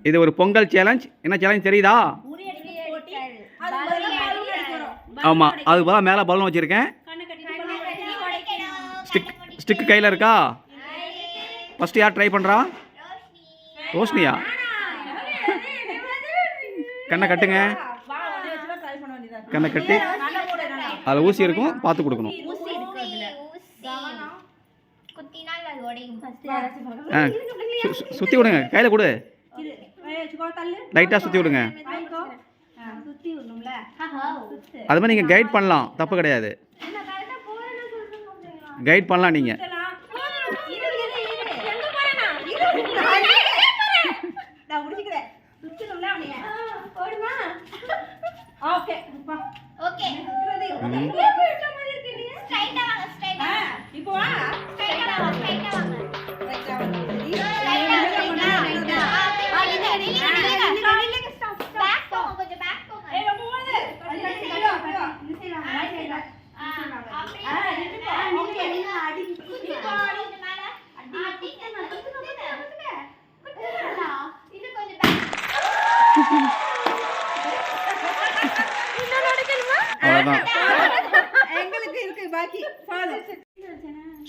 இது ஒரு பொங்கல் சேலஞ்ச். என்ன சேலஞ்ச் தெரியுதா? ஆமாம், அதுக்கு பதிலாக மேலே பலூன் வச்சுருக்கேன். ஸ்டிக்கு கையில் இருக்கா? ஃபஸ்ட்டு யார் ட்ரை பண்ணுறா? ரோஷினியா? கண்ணை கட்டுங்க. கண்ணை கட்டி அதில் ஊசி இருக்கும், பார்த்து கொடுக்கணும். சுற்றி விடுங்க, கையில் கொடு, லைட்டாக சுற்றி விடுங்க. அது மாதிரி நீங்கள் கைட் பண்ணலாம், தப்பு கிடையாது. கைட் பண்ணலாம் நீங்கள்.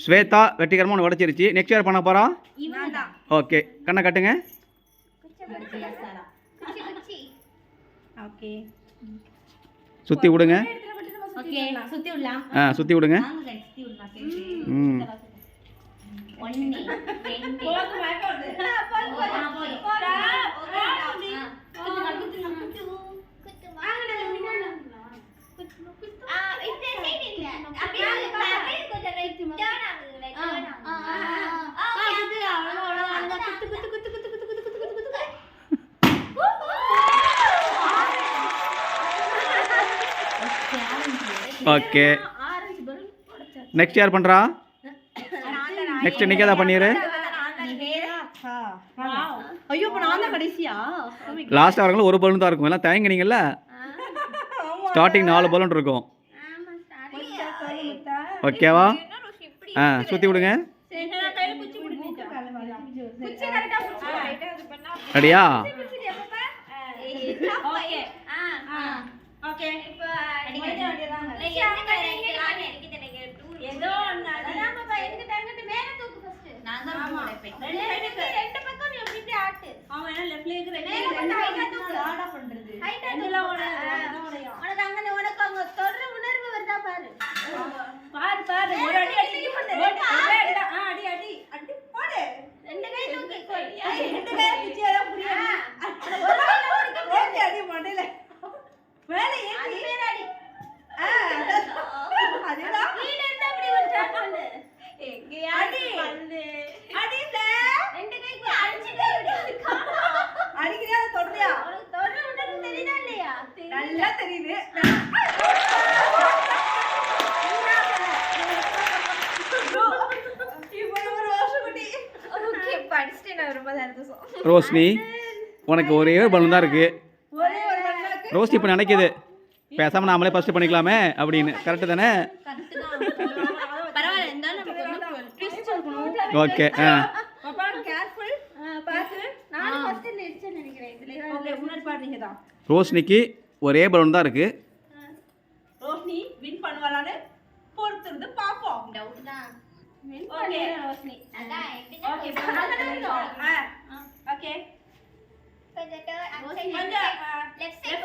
ஸ்வேதா வெற்றிகரமாக ஒன்று உடச்சிருச்சு. நெக்ஸ்ட் யார் பண்ண போகிறோம்? ஓகே, கண்ணை கட்டுங்க. சுற்றி விடுங்க. சுற்றி விடுங்க. ஓகே, நெக்ஸ்ட் யார் பண்ணுறா? நெக்ஸ்ட் நிக்கே தான் பண்ணிடு. லாஸ்ட் வரவங்களும் ஒரு பலூன் தான் இருக்கும். எல்லாம் தயங்கினீங்கல்ல, ஸ்டார்டிங் 4 பலூன் இருக்கும். ஓகேவா? சுற்றி விடுங்க. ரெடியா? ரோஷினி, உனக்கு ஒரே ஒரு பலூன் தான் இருக்கு. ரோஷினி இப்போ நினைக்குது பேசாமல் நாமளே ஃபர்ஸ்ட் பண்ணிக்கலாமே அப்படின்னு. கரெக்டு தானே? ஓகே. ரோஷினிக்கு ஒரே பலூன் தான் இருக்கு. ரோஷினி வின் பண்ணுவாளான்னு பொறுத்திருந்து பாப்போம். டவுட் தான். வின் பண்ணே ரோஷினி. அதான் ஓகே. ஓகே. கொஞ்சம் லெஃப்ட் சைடு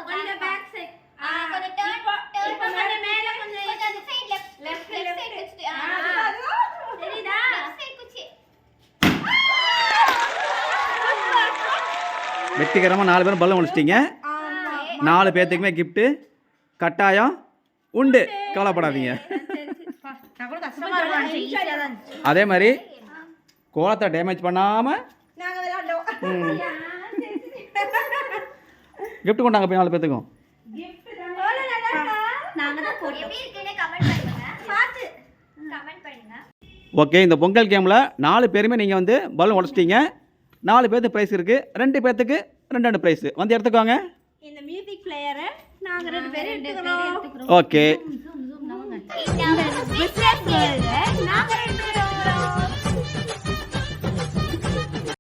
கொஞ்சம் பேக் சைடு கொஞ்சம் டர்ன் பண்ணி மேல கொஞ்சம் அந்த சைடு லெஃப்ட் சைடு சரிடா. லெஃப்ட் சைடு குச்சி. வெற்றிகரமாக 4 பேரும் பலூன் உடைச்சிட்டீங்க. 4 பேர்த்துக்குமே கிஃப்ட்டு கட்டாயம் உண்டு, கவலைப்படாதீங்க. அதே மாதிரி கோலத்தை டேமேஜ் பண்ணாமல் கிஃப்ட் கொண்டாங்க போய் 4 பேர்த்துக்கும். ஓகே, இந்த பொங்கல் கேமில் 4 பேருமே நீங்கள் வந்து பலூன் உடச்சிட்டீங்க. 4 பேர்த்துக்கு ப்ரைஸ் இருக்குது. 2 பேர்த்துக்கு 2 ப்ரைஸ் வந்து எடுத்துக்கோங்க. இந்த மியூசிக் பிளேயரை நாங்க 2 பேரும் எடுத்துக்கிறோம். ஓகே. இந்த பிசினஸ் கேர்ல நாங்க